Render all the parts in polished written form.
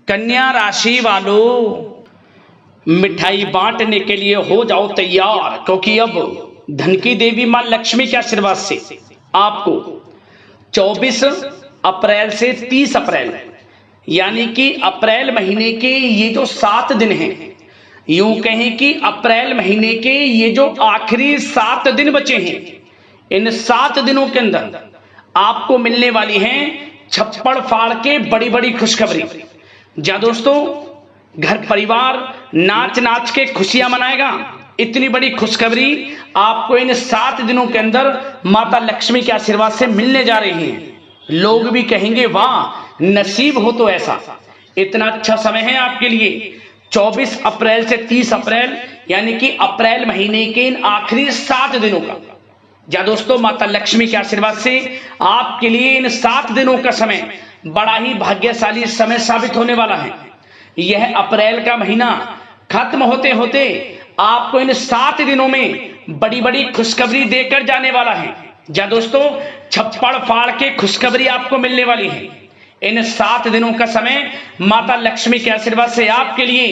कन्या राशि वालों, मिठाई बांटने के लिए हो जाओ तैयार, क्योंकि अब धन की देवी मां लक्ष्मी के आशीर्वाद से आपको 24 अप्रैल से 30 अप्रैल यानी कि अप्रैल महीने के ये जो 7 दिन हैं, यूं कहें कि अप्रैल महीने के ये जो आखिरी 7 दिन बचे हैं, इन 7 दिनों के अंदर आपको मिलने वाली हैं छप्पड़ फाड़ के बड़ी बड़ी खुशखबरी। जा दोस्तों, घर परिवार नाच नाच के खुशियां मनाएगा। इतनी बड़ी खुशखबरी आपको इन 7 दिनों के अंदर माता लक्ष्मी के आशीर्वाद से मिलने जा रही है। लोग भी कहेंगे वाह, नसीब हो तो ऐसा। इतना अच्छा समय है आपके लिए 24 अप्रैल से 30 अप्रैल यानी कि अप्रैल महीने के इन आखिरी 7 दिनों का। जा दोस्तों, माता लक्ष्मी के आशीर्वाद से आपके लिए इन 7 दिनों का समय बड़ा ही भाग्यशाली समय साबित होने वाला है। यह अप्रैल का महीना खत्म होते होते आपको इन 7 दिनों में बड़ी बड़ी खुशखबरी देकर जाने वाला है। जा दोस्तों, छप्पड़ फाड़ के खुशखबरी आपको मिलने वाली है। इन 7 दिनों का समय माता लक्ष्मी के आशीर्वाद से आपके लिए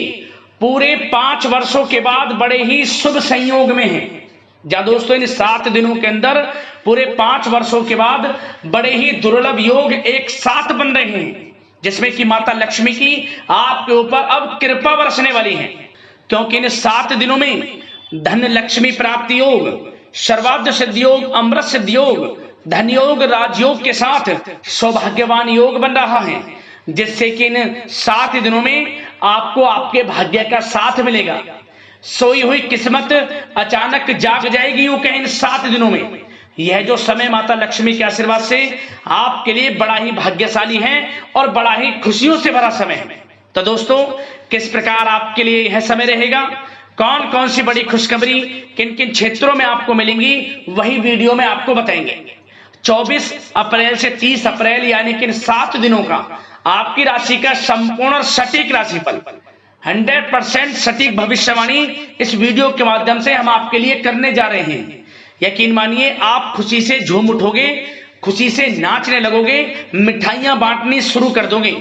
पूरे 5 वर्षों के बाद बड़े ही शुभ संयोग में है। जा दोस्तों, इन 7 दिनों के अंदर पूरे 5 वर्षों के बाद बड़े ही दुर्लभ योग एक साथ बन रहे हैं, जिसमें कि माता लक्ष्मी की आपके ऊपर अब कृपा बरसने वाली है। क्योंकि इन 7 दिनों में धन लक्ष्मी प्राप्ति योग, सर्वार्थ सिद्धि योग, अमृत सिद्धि योग, धन योग, राजयोग के साथ सौभाग्यवान योग बन रहा है, जिससे कि इन 7 दिनों में आपको आपके भाग्य का साथ मिलेगा। सोई हुई किस्मत अचानक जाग जाएगी, यूं कहें इन 7 दिनों में। यह जो समय माता लक्ष्मी के आशीर्वाद से आपके लिए बड़ा ही भाग्यशाली है और बड़ा ही खुशियों से भरा समय है। तो दोस्तों, किस प्रकार आपके लिए यह समय रहेगा, कौन कौन सी बड़ी खुशखबरी किन किन क्षेत्रों में आपको मिलेंगी, वही वीडियो में आपको बताएंगे। 24 अप्रैल से 30 अप्रैल यानी कि इन 7 दिनों का आपकी राशि का संपूर्ण सटीक राशिफल, 100% सटीक भविष्यवाणी इस वीडियो के माध्यम से हम आपके लिए करने जा रहे हैं। यकीन मानिए, आप खुशी से झूम उठोगे, खुशी से नाचने लगोगे, मिठाइयां बांटनी शुरू कर दोगे।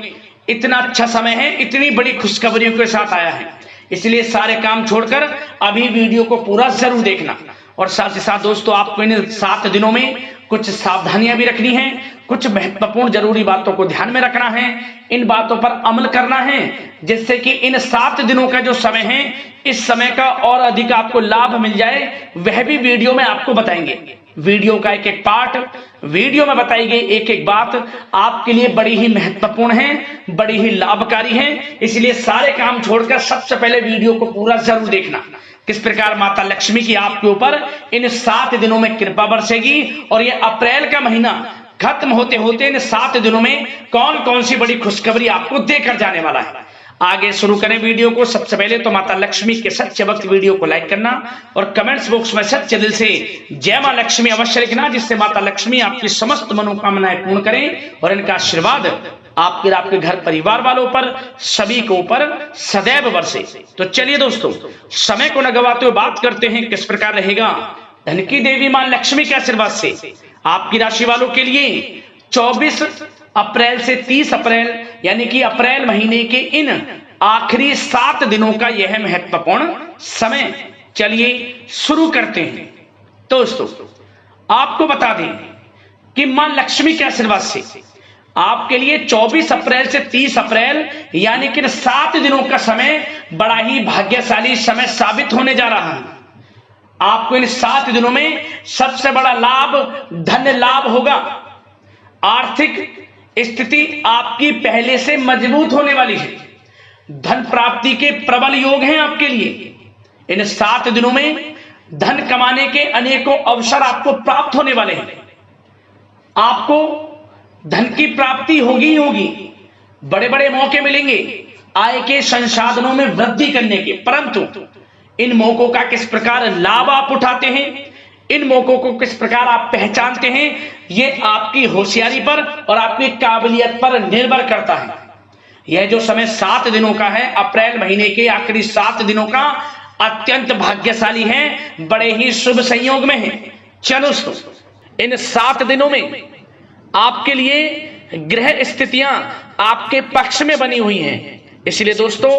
इतना अच्छा समय है, इतनी बड़ी खुशखबरियों के साथ आया है, इसलिए सारे काम छोड़कर अभी वीडियो को पूरा जरूर देखना। और साथ ही साथ दोस्तों, आपको इन 7 दिनों में कुछ सावधानियां भी रखनी है, कुछ महत्वपूर्ण जरूरी बातों को ध्यान में रखना है, इन बातों पर अमल करना है, जिससे कि इन 7 दिनों का जो समय है, इस समय का और अधिक आपको लाभ मिल जाए, वह भी वीडियो में आपको बताएंगे। वीडियो का एक एक पार्ट, वीडियो में बताई गई एक एक बात आपके लिए बड़ी ही महत्वपूर्ण है, बड़ी ही लाभकारी है, इसलिए सारे काम छोड़कर सबसे पहले वीडियो को पूरा जरूर देखना। किस प्रकार माता लक्ष्मी की आपके ऊपर इन 7 दिनों में कृपा बरसेगी और यह अप्रैल का महीना खत्म होते होते इन 7 दिनों में कौन कौन सी बड़ी खुशखबरी आपको देकर जाने वाला है। आगे शुरू करें वीडियो को। सबसे पहले तो माता लक्ष्मी के सच्चे भक्त वीडियो को लाइक करना और कमेंट्स बॉक्स में सच्चे दिल से जय मां लक्ष्मी अवश्य लिखना, जिससे माता लक्ष्मी आपकी समस्त मनोकामनाएं पूर्ण करें और इनका आशीर्वाद आपके आपके घर परिवार वालों पर, सभी के ऊपर सदैव बरसे। तो चलिए दोस्तों, समय को न गवाते हुए बात करते हैं किस प्रकार रहेगा धन की देवी मां लक्ष्मी के आशीर्वाद से आपकी राशि वालों के लिए 24 अप्रैल से 30 अप्रैल यानी कि अप्रैल महीने के इन आखिरी 7 दिनों का यह महत्वपूर्ण समय। चलिए शुरू करते हैं। दोस्तों, आपको बता दें कि मां लक्ष्मी के आशीर्वाद से आपके लिए 24 अप्रैल से 30 अप्रैल यानी कि 7 दिनों का समय बड़ा ही भाग्यशाली समय साबित होने जा रहा है। आपको इन 7 दिनों में सबसे बड़ा लाभ धन लाभ होगा। आर्थिक स्थिति आपकी पहले से मजबूत होने वाली है। धन प्राप्ति के प्रबल योग हैं आपके लिए। इन 7 दिनों में धन कमाने के अनेकों अवसर आपको प्राप्त होने वाले हैं। आपको धन की प्राप्ति होगी ही होगी, बड़े बड़े मौके मिलेंगे आय के संसाधनों में वृद्धि करने के, परंतु इन मौकों का किस प्रकार लाभ आप उठाते हैं, इन मौकों को किस प्रकार आप पहचानते हैं, ये आपकी होशियारी पर और आपकी काबिलियत पर निर्भर करता है। यह जो समय 7 दिनों का है, अप्रैल महीने के आखिरी 7 दिनों का, अत्यंत भाग्यशाली है, बड़े ही शुभ संयोग में है। चलो इन 7 दिनों में आपके लिए ग्रह स्थितियां आपके पक्ष में बनी हुई हैं। इसलिए दोस्तों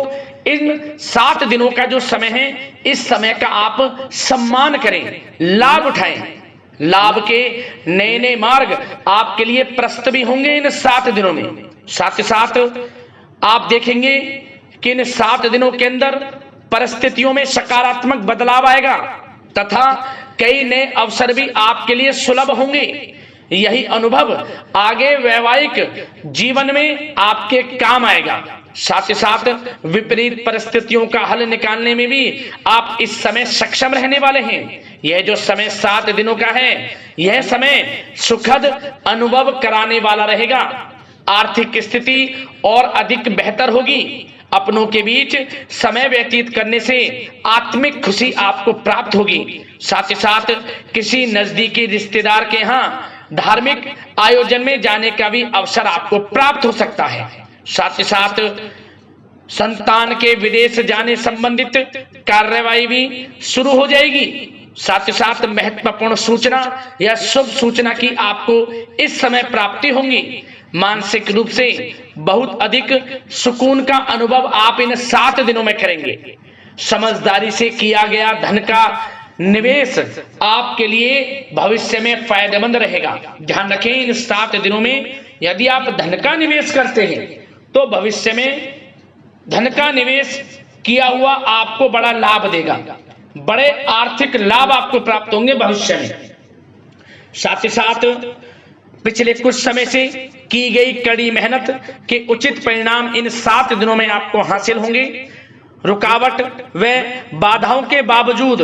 इन 7 दिनों का जो समय है, इस समय का आप सम्मान करें, लाभ उठाएं। लाभ के नए नए मार्ग आपके लिए प्रस्तुत भी होंगे इन 7 दिनों में। साथ ही साथ आप देखेंगे कि इन 7 दिनों के अंदर परिस्थितियों में सकारात्मक बदलाव आएगा तथा कई नए अवसर भी आपके लिए सुलभ होंगे। यही अनुभव आगे वैवाहिक जीवन में आपके काम आएगा। साथ ही साथ विपरीत परिस्थितियों का हल निकालने में भी आप इस समय सक्षम रहने वाले हैं। यह जो समय 7 दिनों का है, यह समय सुखद अनुभव कराने वाला रहेगा। आर्थिक स्थिति और अधिक बेहतर होगी। अपनों के बीच समय व्यतीत करने से आत्मिक खुशी आपको प्राप्त होगी। साथ ही साथ किसी नजदीकी रिश्तेदार के यहाँ धार्मिक आयोजन में जाने का भी अवसर आपको प्राप्त हो सकता है। साथ ही साथ संतान के विदेश जाने संबंधित कार्यवाही भी शुरू हो जाएगी। साथ ही साथ महत्वपूर्ण सूचना या शुभ सूचना की आपको इस समय प्राप्ति होंगी। मानसिक रूप से बहुत अधिक सुकून का अनुभव आप इन 7 दिनों में करेंगे। समझदारी से किया गया धन का निवेश आपके लिए भविष्य में फायदेमंद रहेगा। ध्यान रखें, इन 7 दिनों में यदि आप धन का निवेश करते हैं तो भविष्य में धन का निवेश किया हुआ आपको बड़ा लाभ देगा। बड़े आर्थिक लाभ आपको प्राप्त होंगे भविष्य में। साथ ही साथ पिछले कुछ समय से की गई कड़ी मेहनत के उचित परिणाम इन 7 दिनों में आपको हासिल होंगे। रुकावट व बाधाओं के बावजूद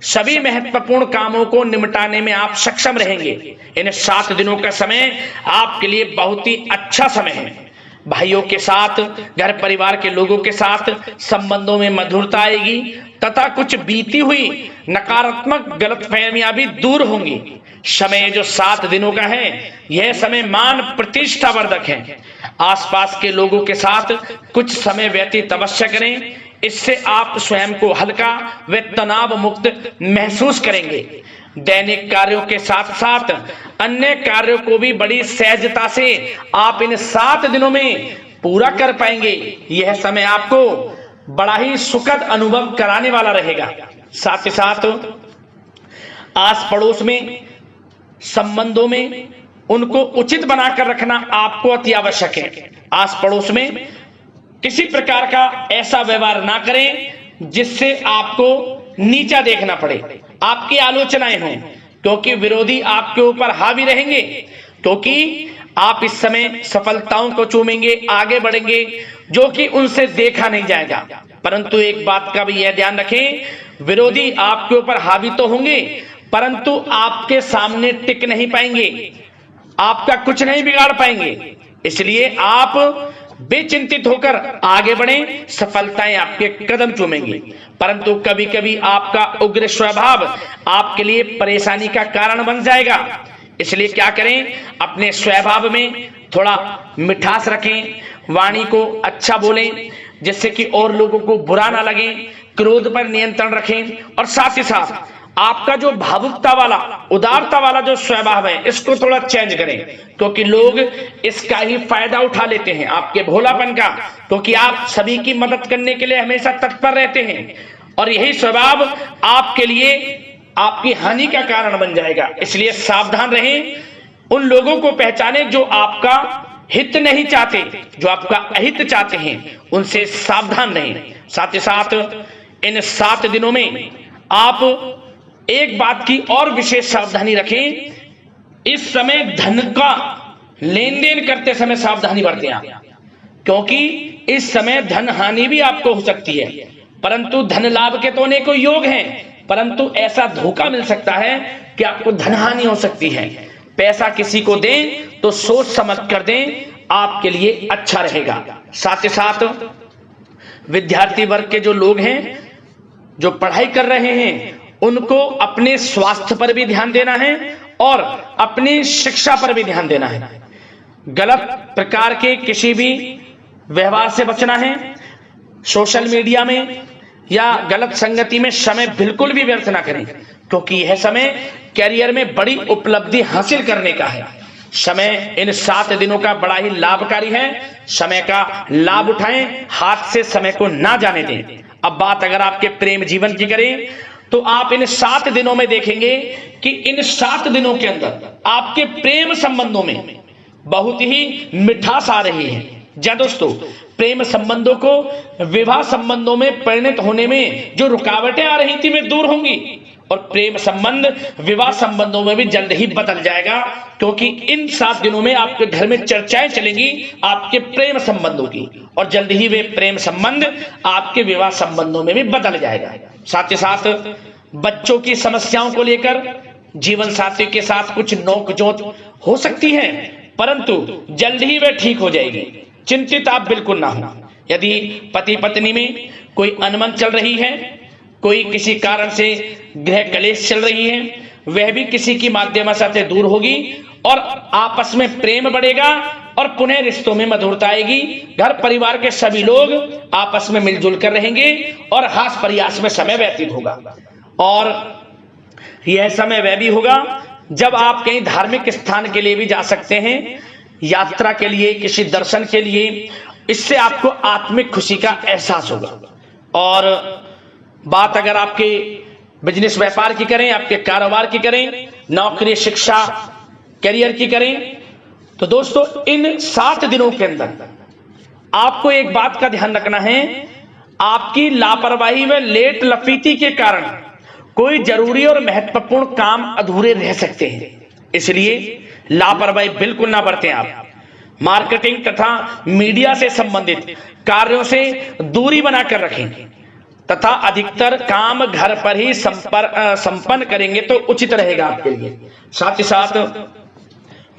सभी महत्वपूर्ण कामों को निपटाने में आप सक्षम रहेंगे। इन 7 दिनों का समय आपके लिए बहुत ही अच्छा समय है। भाइयों के साथ, घर परिवार के लोगों के साथ संबंधों में मधुरता आएगी तथा कुछ बीती हुई नकारात्मक गलतफहमियां भी दूर होंगी। समय जो 7 दिनों का है, यह समय मान प्रतिष्ठा वर्धक है। आसपास के लोगों के साथ कुछ समय व्यतीत अवश्य करें। इससे आप स्वयं को हल्का व तनाव मुक्त महसूस करेंगे। दैनिक कार्यों के साथ साथ अन्य कार्यों को भी बड़ी सहजता से आप इन 7 दिनों में पूरा कर पाएंगे। यह समय आपको बड़ा ही सुखद अनुभव कराने वाला रहेगा। साथ ही साथ आस पड़ोस में संबंधों में उनको उचित बनाकर रखना आपको अति आवश्यक है। आस पड़ोस में किसी प्रकार का ऐसा व्यवहार ना करें जिससे आपको नीचा देखना पड़े, आपकी आलोचनाएं हों, क्योंकि विरोधी आपके ऊपर हावी रहेंगे। क्योंकि आप इस समय सफलताओं को चूमेंगे, आगे बढ़ेंगे, जो कि उनसे देखा नहीं जाएगा। परंतु एक बात का भी यह ध्यान रखें, विरोधी आपके ऊपर हावी तो होंगे परंतु आपके सामने टिक नहीं पाएंगे, आपका कुछ नहीं बिगाड़ पाएंगे। इसलिए आप बेचिंतित होकर आगे बढ़ें, सफलताएं आपके कदम चूमेंगी। परंतु कभी कभी आपका उग्र स्वभाव आपके लिए परेशानी का कारण बन जाएगा। इसलिए क्या करें, अपने स्वभाव में थोड़ा मिठास रखें, वाणी को अच्छा बोलें जिससे कि और लोगों को बुरा ना लगे, क्रोध पर नियंत्रण रखें। और साथ ही साथ आपका जो भावुकता वाला, उदारता वाला जो स्वभाव है, इसको थोड़ा चेंज करें, क्योंकि लोग इसका ही फायदा उठा लेते हैं, आपके भोलापन का, क्योंकि आप सभी की मदद करने के लिए हमेशा तत्पर रहते हैं। और यही स्वभाव आपके लिए आपकी हानि का कारण बन जाएगा। इसलिए सावधान रहें, उन लोगों को पहचाने जो आपका हित नहीं चाहते, जो आपका अहित चाहते हैं, उनसे सावधान रहें। साथ ही साथ इन 7 दिनों में आप एक बात की और विशेष सावधानी रखें, इस समय धन का लेन देन करते समय सावधानी बरतें आप, क्योंकि इस समय धन हानि भी आपको हो सकती है। परंतु धन लाभ के तो अनेकों योग हैं, परंतु ऐसा धोखा मिल सकता है कि आपको धन हानि हो सकती है। पैसा किसी को दें तो सोच समझ कर दें, आपके लिए अच्छा रहेगा। साथ ही साथ विद्यार्थी वर्ग के जो लोग हैं, जो पढ़ाई कर रहे हैं, उनको अपने स्वास्थ्य पर भी ध्यान देना है और अपनी शिक्षा पर भी ध्यान देना है। गलत प्रकार के किसी भी व्यवहार से बचना है। सोशल मीडिया में या गलत संगति में समय बिल्कुल भी व्यर्थ ना करें, क्योंकि यह समय कैरियर में बड़ी उपलब्धि हासिल करने का है। समय इन 7 दिनों का बड़ा ही लाभकारी है। समय का लाभ उठाएं, हाथ से समय को ना जाने दें। अब बात अगर आपके प्रेम जीवन की करें तो आप इन 7 दिनों में देखेंगे कि इन 7 दिनों के अंदर आपके प्रेम संबंधों में बहुत ही मिठास आ रही है। जी दोस्तों, प्रेम संबंधों को विवाह संबंधों में परिणत होने में जो रुकावटें आ रही थी वे दूर होंगी और प्रेम संबंध विवाह संबंधों में भी जल्द ही बदल जाएगा, क्योंकि इन 7 दिनों में आपके घर में चर्चाएं चलेंगी आपके प्रेम संबंधों की और जल्द ही वे प्रेम संबंध आपके विवाह संबंधों में भी बदल जाएगा। साथ ही साथ बच्चों की समस्याओं को लेकर जीवन साथी के साथ कुछ नोकझोंक हो सकती है, परंतु जल्द ही वे ठीक हो जाएगी। चिंतित आप बिल्कुल ना हो। यदि पति पत्नी में कोई अनबन चल रही है, कोई किसी कारण से गृह कलेश चल रही है, वह भी किसी की माध्यम से दूर होगी और आपस में प्रेम बढ़ेगा और पुनः रिश्तों में मधुरता आएगी। घर परिवार के सभी लोग आपस में मिलजुल कर रहेंगे और हास प्रयास में समय व्यतीत होगा। और यह समय वह भी होगा जब आप कहीं धार्मिक स्थान के लिए भी जा सकते हैं, यात्रा के लिए, किसी दर्शन के लिए। इससे आपको आत्मिक खुशी का एहसास होगा। और बात अगर आपके बिजनेस व्यापार की करें, आपके कारोबार की करें, नौकरी, शिक्षा, करियर की करें, तो दोस्तों इन 7 दिनों के अंदर आपको एक बात का ध्यान रखना है, आपकी लापरवाही व लेट लफीती के कारण कोई जरूरी और महत्वपूर्ण काम अधूरे रह सकते हैं। इसलिए लापरवाही बिल्कुल ना बरतें। आप मार्केटिंग तथा मीडिया से संबंधित कार्यों से दूरी बनाकर रखें तथा अधिकतर काम घर पर ही संपन्न करेंगे तो उचित रहेगा आपके लिए। साथ ही साथ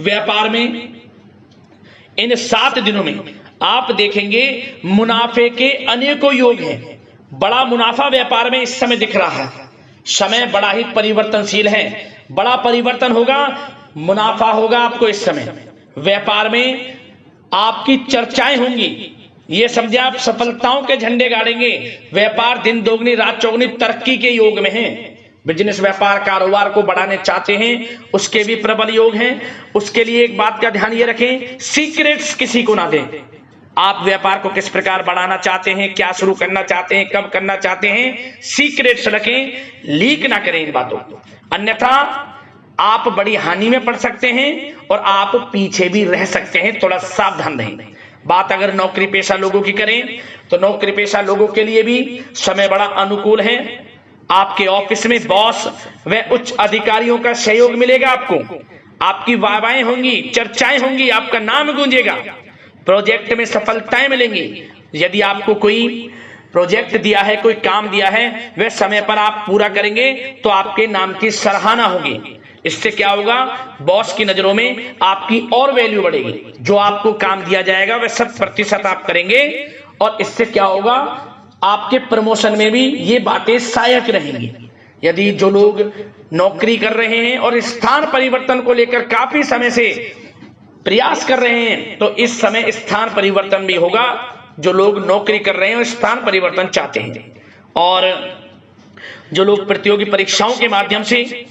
व्यापार में इन 7 दिनों में आप देखेंगे मुनाफे के अनेकों योग हैं। बड़ा मुनाफा व्यापार में इस समय दिख रहा है। समय बड़ा ही परिवर्तनशील है, बड़ा परिवर्तन होगा, मुनाफा होगा आपको इस समय। व्यापार में आपकी चर्चाएं होंगी, ये समझे आप सफलताओं के झंडे गाड़ेंगे। व्यापार दिन दोगुनी रात चौगुनी तरक्की के योग में है। बिजनेस व्यापार कारोबार को बढ़ाने चाहते हैं, उसके भी प्रबल योग हैं। उसके लिए एक बात का ध्यान ये रखें, सीक्रेट्स किसी को ना दें। आप व्यापार को किस प्रकार बढ़ाना चाहते हैं, क्या शुरू करना चाहते हैं, कब करना चाहते हैं, सीक्रेट्स रखें, लीक ना करें इन बातों को, अन्यथा आप बड़ी हानि में पड़ सकते हैं और आप पीछे भी रह सकते हैं। थोड़ा सावधान रहें। बात अगर नौकरी पेशा लोगों की करें तो नौकरी पेशा लोगों के लिए भी समय बड़ा अनुकूल है। आपके ऑफिस में बॉस व उच्च अधिकारियों का सहयोग मिलेगा आपको। आपकी वाहवाहें होंगी, चर्चाएं होंगी, आपका नाम गूंजेगा। प्रोजेक्ट में सफलताएं मिलेंगी। यदि आपको कोई प्रोजेक्ट दिया है, कोई काम दिया है, वह समय पर आप पूरा करेंगे तो आपके नाम की सराहना होगी। इससे क्या होगा, बॉस की नजरों में आपकी और वैल्यू बढ़ेगी। जो आपको काम दिया जाएगा वह 100% आप करेंगे और इससे क्या होगा, आपके प्रमोशन में भी ये बातें सहायक रहेंगी। यदि जो लोग नौकरी कर रहे हैं और स्थान परिवर्तन को लेकर काफी समय से प्रयास कर रहे हैं तो इस समय स्थान परिवर्तन भी होगा। जो लोग नौकरी कर रहे हैं और स्थान परिवर्तन चाहते हैं, और जो लोग प्रतियोगी परीक्षाओं के माध्यम से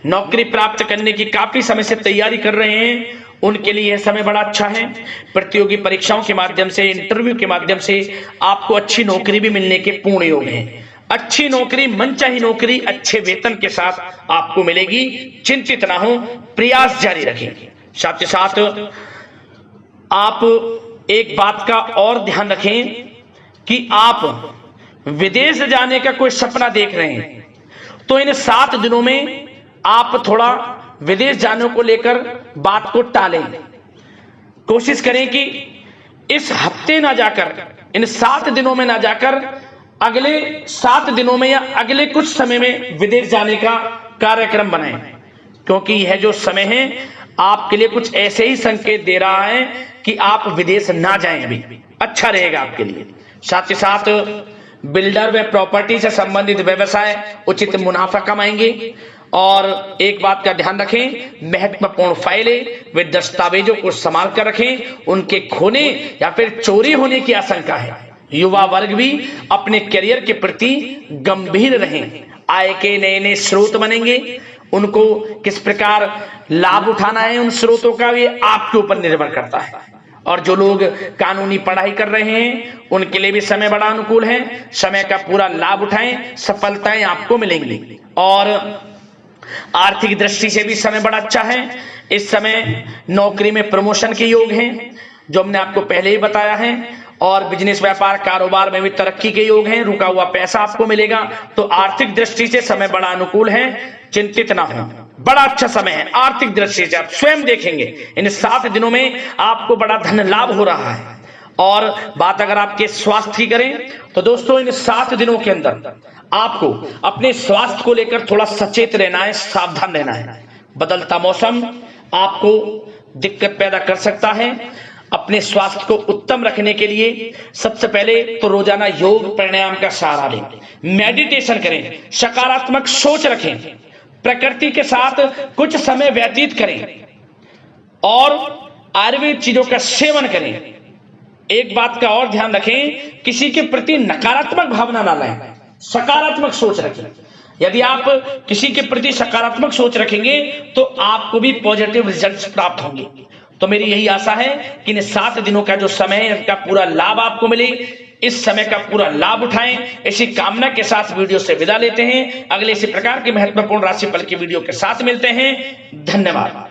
नौकरी प्राप्त करने की काफी समय से तैयारी कर रहे हैं, उनके लिए यह समय बड़ा अच्छा है। प्रतियोगी परीक्षाओं के माध्यम से, इंटरव्यू के माध्यम से आपको अच्छी नौकरी भी मिलने के पूर्ण योग हैं। अच्छी नौकरी, मनचाही नौकरी अच्छे वेतन के साथ आपको मिलेगी। चिंतित ना हो, प्रयास जारी रखें। साथ ही साथ आप एक बात का और ध्यान रखें कि आप विदेश जाने का कोई सपना देख रहे हैं तो इन 7 दिनों में आप थोड़ा विदेश जाने को लेकर बात को टालें। कोशिश करें कि इस हफ्ते ना जाकर, इन 7 दिनों में ना जाकर, अगले 7 दिनों में या अगले कुछ समय में विदेश जाने का कार्यक्रम बनाएं, क्योंकि यह जो समय है आपके लिए कुछ ऐसे ही संकेत दे रहा है कि आप विदेश ना जाएं, अभी अच्छा रहेगा आपके लिए। साथ ही साथ बिल्डर व प्रॉपर्टी से संबंधित व्यवसाय उचित मुनाफा कमाएंगे। और एक बात का ध्यान रखें, महत्वपूर्ण फाइलें व दस्तावेजों को संभाल कर रखें, उनके खोने या फिर चोरी होने की आशंका है। युवा वर्ग भी अपने करियर के प्रति गंभीर रहें। आय के नए नए स्रोत बनेंगे उनको किस प्रकार लाभ उठाना है उन स्रोतों का, ये आपके ऊपर निर्भर करता है। और जो लोग कानूनी पढ़ाई कर रहे हैं उनके लिए भी समय बड़ा अनुकूल है। समय का पूरा लाभ उठाएं, सफलताएं आपको मिलेंगी। और आर्थिक दृष्टि से भी समय बड़ा अच्छा है। इस समय नौकरी में प्रमोशन के योग हैं, जो हमने आपको पहले ही बताया है। और बिजनेस, व्यापार, कारोबार में भी तरक्की के योग हैं। रुका हुआ पैसा आपको मिलेगा। तो आर्थिक दृष्टि से समय बड़ा अनुकूल है, चिंतित ना हो, बड़ा अच्छा समय है आर्थिक दृष्टि से। आप स्वयं देखेंगे इन 7 दिनों में आपको बड़ा धन लाभ हो रहा है। और बात अगर आपके स्वास्थ्य की करें तो दोस्तों इन 7 दिनों के अंदर आपको अपने स्वास्थ्य को लेकर थोड़ा सचेत रहना है, सावधान रहना है। बदलता मौसम आपको दिक्कत पैदा कर सकता है। अपने स्वास्थ्य को उत्तम रखने के लिए सबसे पहले तो रोजाना योग प्राणायाम का सहारा लें, मेडिटेशन करें, सकारात्मक सोच रखें, प्रकृति के साथ कुछ समय व्यतीत करें और आयुर्वेद चीजों का सेवन करें। एक बात का और ध्यान रखें, किसी के प्रति नकारात्मक भावना ना लाएं, सकारात्मक सोच रखें। यदि आप किसी के प्रति सकारात्मक सोच रखेंगे तो आपको भी पॉजिटिव रिजल्ट्स प्राप्त होंगे। तो मेरी यही आशा है कि इन 7 दिनों का जो समय है इसका पूरा लाभ आपको मिले। इस समय का पूरा लाभ उठाएं, इसी कामना के साथ वीडियो से विदा लेते हैं। अगले इसी प्रकार के महत्वपूर्ण राशिफल की वीडियो के साथ मिलते हैं। धन्यवाद।